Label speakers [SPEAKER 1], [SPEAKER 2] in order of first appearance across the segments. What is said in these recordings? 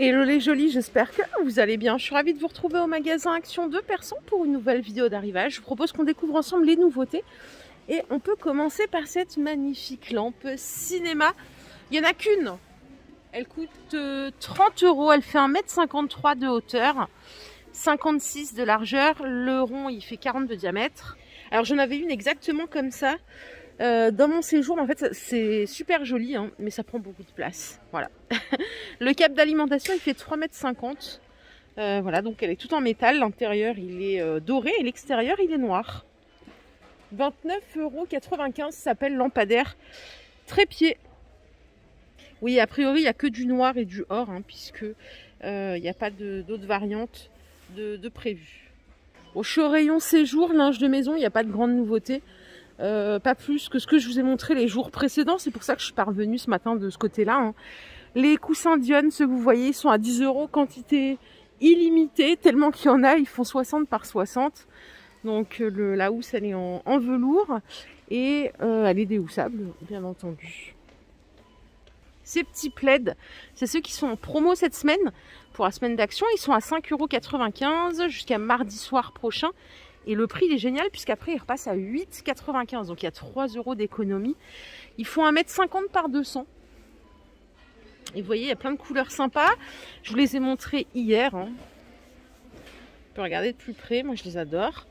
[SPEAKER 1] Hello les jolis, j'espère que vous allez bien. Je suis ravie de vous retrouver au magasin Action 2 Persan pour une nouvelle vidéo d'arrivage. Je vous propose qu'on découvre ensemble les nouveautés. Et on peut commencer par cette magnifique lampe cinéma. Il n'y en a qu'une. Elle coûte 30 €. Elle fait 1,53 m de hauteur, 56 de largeur. Le rond, il fait 40 de diamètre. Alors j'en avais une exactement comme ça. Dans mon séjour, en fait, c'est super joli, hein, mais ça prend beaucoup de place. Voilà. Le câble d'alimentation, il fait 3,50 m. Voilà, donc elle est toute en métal. L'intérieur, il est doré et l'extérieur, il est noir. 29,95 €, ça s'appelle lampadaire trépied. Oui, a priori, il n'y a que du noir et du or, hein, puisque il n'y a pas d'autres variantes de prévues. Au rayon séjour, linge de maison, il n'y a pas de grande nouveauté. Pas plus que ce que je vous ai montré les jours précédents. C'est pour ça que je suis parvenue ce matin de ce côté-là, hein. Les coussins Dion, ceux que vous voyez, ils sont à 10 €, quantité illimitée, tellement qu'il y en a, ils font 60 par 60. Donc la housse, elle est en velours et elle est déhoussable, bien entendu. Ces petits plaids, c'est ceux qui sont en promo cette semaine, pour la semaine d'action. Ils sont à 5,95 € jusqu'à mardi soir prochain. Et le prix il est génial puisqu'après il repasse à 8,95 €. Donc il y a 3 € d'économie. Ils font 1,50 m par 200. Et vous voyez, il y a plein de couleurs sympas. Je vous les ai montrés hier, hein. On peut regarder de plus près. Moi je les adore.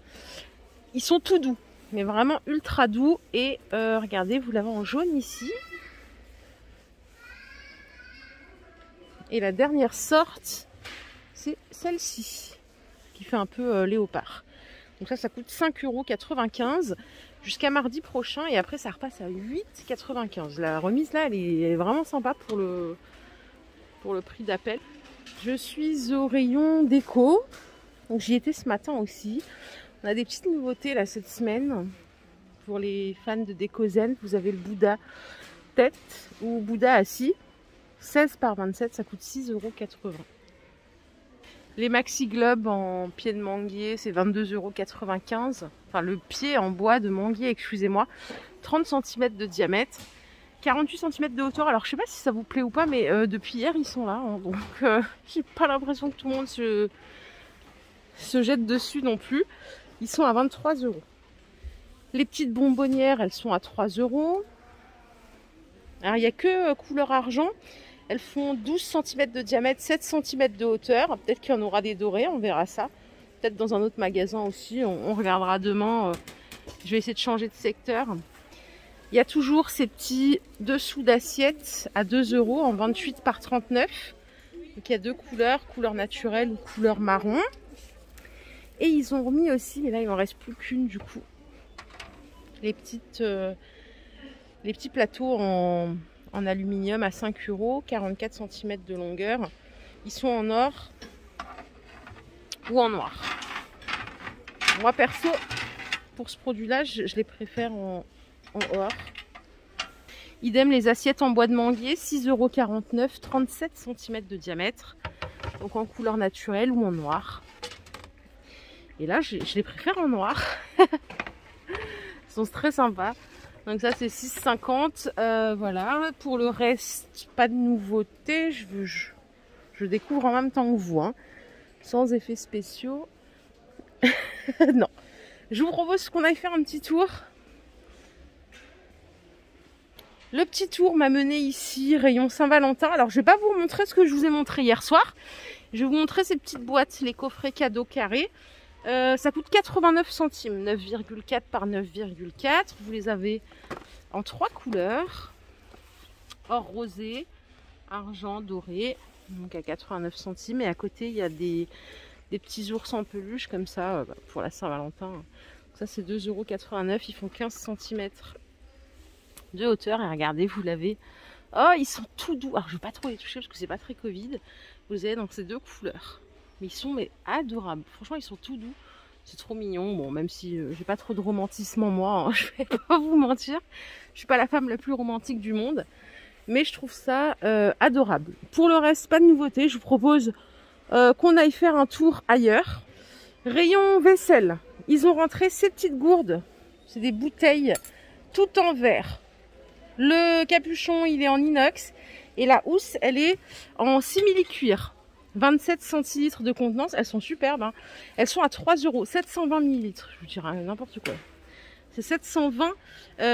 [SPEAKER 1] Ils sont tout doux, mais vraiment ultra doux. Et regardez, vous l'avez en jaune ici. Et la dernière sorte, c'est celle-ci, qui fait un peu léopard. Donc ça coûte 5,95 € jusqu'à mardi prochain. Et après, ça repasse à 8,95 €. La remise, là, elle est vraiment sympa pour le prix d'appel. Je suis au rayon déco. Donc j'y étais ce matin aussi. On a des petites nouveautés, là, cette semaine. Pour les fans de déco zen, vous avez le Bouddha tête ou Bouddha assis. 16 par 27, ça coûte 6,80 €. Les Maxi Globes en pied de manguier, c'est 22,95 €. Enfin, le pied en bois de manguier, excusez-moi. 30 cm de diamètre, 48 cm de hauteur. Alors, je sais pas si ça vous plaît ou pas, mais depuis hier, ils sont là, hein, donc, j'ai pas l'impression que tout le monde se jette dessus non plus. Ils sont à 23 €. Les petites bonbonnières, elles sont à 3 €. Alors, il n'y a que couleur argent. Elles font 12 cm de diamètre, 7 cm de hauteur. Peut-être qu'il y en aura des dorés, on verra ça. Peut-être dans un autre magasin aussi, on regardera demain. Je vais essayer de changer de secteur. Il y a toujours ces petits dessous d'assiette à 2 € en 28 par 39. Donc il y a deux couleurs, couleur naturelle ou couleur marron. Et ils ont remis aussi, mais là il n'en reste plus qu'une du coup, les petits plateaux en aluminium à 5 €, 44 cm de longueur. Ils sont en or ou en noir. Moi perso, pour ce produit-là, je les préfère en or. Idem les assiettes en bois de manguier, 6,49 €, 37 cm de diamètre. Donc en couleur naturelle ou en noir. Et là, je les préfère en noir. Ils sont très sympas. Donc ça c'est 6,50 €. Voilà. Pour le reste, pas de nouveauté. Je découvre en même temps que vous, hein. Sans effets spéciaux. Non. Je vous propose qu'on aille faire un petit tour. Le petit tour m'a mené ici, rayon Saint-Valentin. Alors je vais pas vous montrer ce que je vous ai montré hier soir. Je vais vous montrer ces petites boîtes, les coffrets cadeaux carrés. Ça coûte 89 centimes, 9,4 par 9,4. Vous les avez en 3 couleurs. Or rosé, argent, doré. Donc à 89 centimes. Et à côté, il y a des petits ours en peluche comme ça pour la Saint-Valentin. Ça, c'est 2,89 €. Ils font 15 cm de hauteur. Et regardez, vous l'avez. Oh, ils sont tout doux. Alors, je ne vais pas trop les toucher parce que c'est pas très Covid. Vous avez donc ces deux couleurs. Mais ils sont adorables. Franchement, ils sont tout doux. C'est trop mignon. Bon, même si j'ai pas trop de romantisme en moi, hein, je vais pas vous mentir. Je suis pas la femme la plus romantique du monde. Mais je trouve ça adorable. Pour le reste, pas de nouveauté. Je vous propose qu'on aille faire un tour ailleurs. Rayon vaisselle. Ils ont rentré ces petites gourdes. C'est des bouteilles toutes en verre. Le capuchon, il est en inox. Et la housse, elle est en simili-cuir. 27 centilitres de contenance. Elles sont superbes. Hein. Elles sont à 3 €. 720 millilitres. Je vous dirais n'importe quoi. C'est 720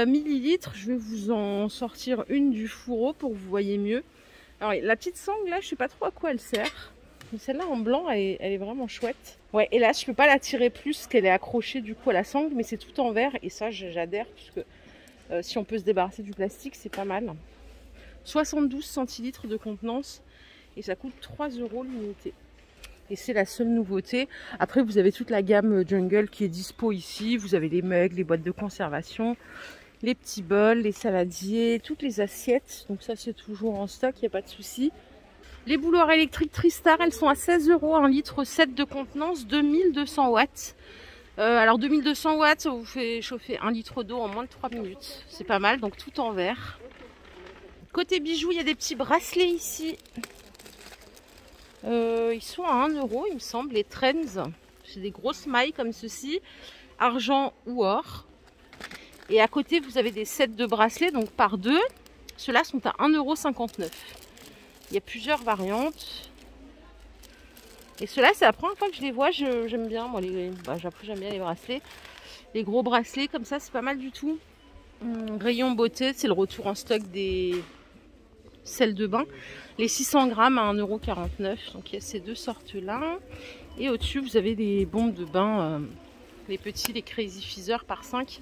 [SPEAKER 1] millilitres. Je vais vous en sortir une du fourreau pour que vous voyez mieux. Alors, la petite sangle, là, je sais pas trop à quoi elle sert. Mais celle-là, en blanc, elle est vraiment chouette. Ouais, et là, je peux pas la tirer plus parce qu'elle est accrochée du coup à la sangle. Mais c'est tout en verre. Et ça, j'adhère puisque si on peut se débarrasser du plastique, c'est pas mal. 72 centilitres de contenance. Et ça coûte 3 € l'unité. Et c'est la seule nouveauté. Après, vous avez toute la gamme Jungle qui est dispo ici. Vous avez les mugs, les boîtes de conservation, les petits bols, les saladiers, toutes les assiettes. Donc ça, c'est toujours en stock, il n'y a pas de souci. Les bouilloires électriques Tristar, elles sont à 16 €, 1 litre 7 de contenance, 2200 watts. Alors 2200 watts, ça vous fait chauffer 1 litre d'eau en moins de 3 minutes. C'est pas mal, donc tout en verre. Côté bijoux, il y a des petits bracelets ici. Ils sont à 1 €, il me semble, les Trends. C'est des grosses mailles comme ceci, argent ou or. Et à côté, vous avez des sets de bracelets, donc par deux. Ceux-là sont à 1,59 €. Il y a plusieurs variantes. Et ceux-là, c'est la première fois que je les vois. J'aime bien, moi, j'aime bien les bracelets. Les gros bracelets, comme ça, c'est pas mal du tout. Rayon beauté, c'est le retour en stock des sels de bain. Les 600 grammes à 1,49 €. Donc il y a ces deux sortes-là. Et au-dessus, vous avez des bombes de bain, les petits, les Crazy Feather par 5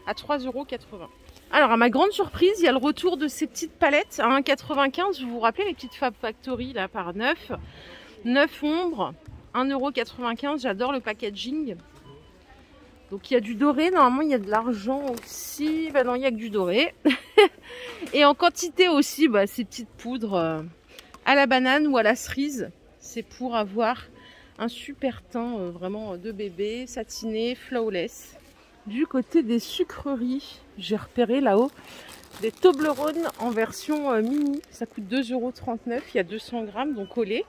[SPEAKER 1] à 3,80 €. Alors, à ma grande surprise, il y a le retour de ces petites palettes à 1,95 €. Vous vous rappelez les petites Fab Factory là par 9. 9 ombres, 1,95 €. J'adore le packaging. Donc il y a du doré, normalement il y a de l'argent aussi. Ben non, il n'y a que du doré. Et en quantité aussi, ces petites poudres à la banane ou à la cerise. C'est pour avoir un super teint vraiment de bébé, satiné, flawless. Du côté des sucreries, j'ai repéré là-haut des Toblerone en version mini. Ça coûte 2,39 €. Il y a 200 grammes, donc au lait.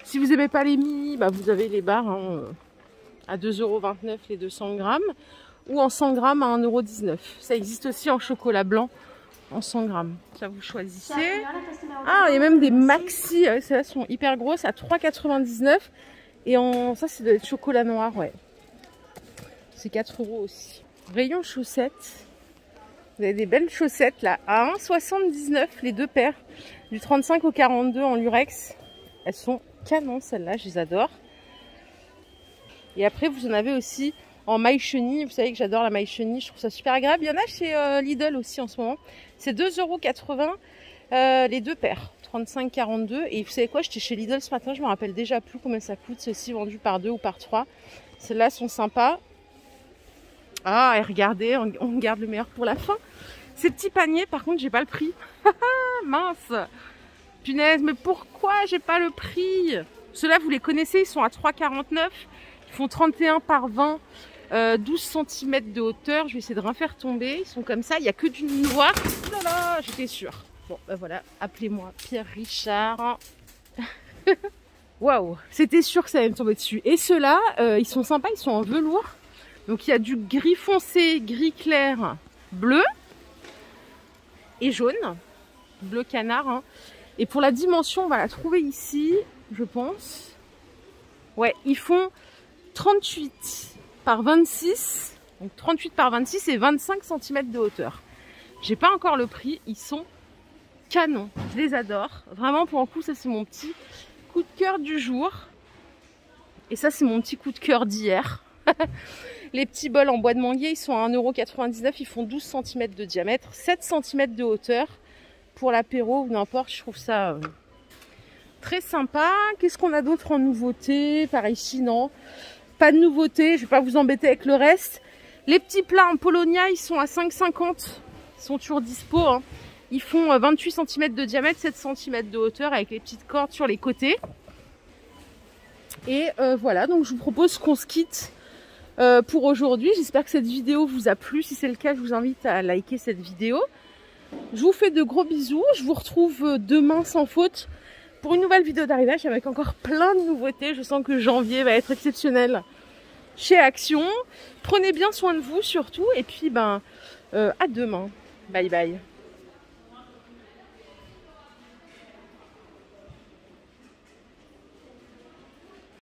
[SPEAKER 1] Si vous n'aimez pas les mini, vous avez les barres à 2,29 € les 200 grammes. Ou en 100 grammes à 1,19 €. Ça existe aussi en chocolat blanc en 100 grammes. Ça, vous choisissez. Ah, il y a même des maxi. Celles-là sont hyper grosses à 3,99 €. Et ça, c'est de chocolat noir, ouais. C'est 4 € aussi. Rayon chaussettes. Vous avez des belles chaussettes là à 1,79 € les deux paires. Du 35 au 42 en lurex. Elles sont canon celles-là, je les adore. Et après, vous en avez aussi en maille chenille. Vous savez que j'adore la maille chenille, je trouve ça super agréable. Il y en a chez Lidl aussi en ce moment. C'est 2,80 € les deux paires. 35,42 €. Et vous savez quoi, j'étais chez Lidl ce matin, je me rappelle déjà plus combien ça coûte. Ceux-ci vendus par 2 ou par 3. Celles-là sont sympas. Ah, et regardez, on garde le meilleur pour la fin. Ces petits paniers, par contre, j'ai pas le prix. Mince. Punaise, mais pourquoi j'ai pas le prix? Ceux-là, vous les connaissez, ils sont à 3,49 €. Ils font 31 par 20, 12 cm de hauteur. Je vais essayer de rien faire tomber. Ils sont comme ça, il n'y a que du noir. Oh là là, j'étais sûre. Bon, voilà, appelez-moi Pierre Richard. Waouh, c'était sûr que ça allait me tomber dessus. Et ceux-là, ils sont sympas, ils sont en velours. Donc il y a du gris foncé, gris clair, bleu et jaune. Bleu canard. Hein. Et pour la dimension, on va la trouver ici, je pense. Ouais, ils font 38 par 26. Donc 38 par 26 et 25 cm de hauteur. J'ai pas encore le prix, ils sont canons. Je les adore. Vraiment, pour le coup, ça c'est mon petit coup de cœur du jour. Et ça, c'est mon petit coup de cœur d'hier. Les petits bols en bois de manguier, ils sont à 1,99 €. Ils font 12 cm de diamètre, 7 cm de hauteur. Pour l'apéro ou n'importe, je trouve ça très sympa. Qu'est-ce qu'on a d'autre en nouveauté par ici? Non, pas de nouveauté. Je vais pas vous embêter avec le reste. Les petits plats en Polonia, ils sont à 5,50 €. Ils sont toujours dispo. Hein. Ils font 28 cm de diamètre, 7 cm de hauteur avec les petites cordes sur les côtés. Et voilà, donc je vous propose qu'on se quitte pour aujourd'hui. J'espère que cette vidéo vous a plu. Si c'est le cas, je vous invite à liker cette vidéo. Je vous fais de gros bisous. Je vous retrouve demain sans faute pour une nouvelle vidéo d'arrivage avec encore plein de nouveautés. Je sens que janvier va être exceptionnel chez Action. Prenez bien soin de vous surtout. Et puis, à demain. Bye bye.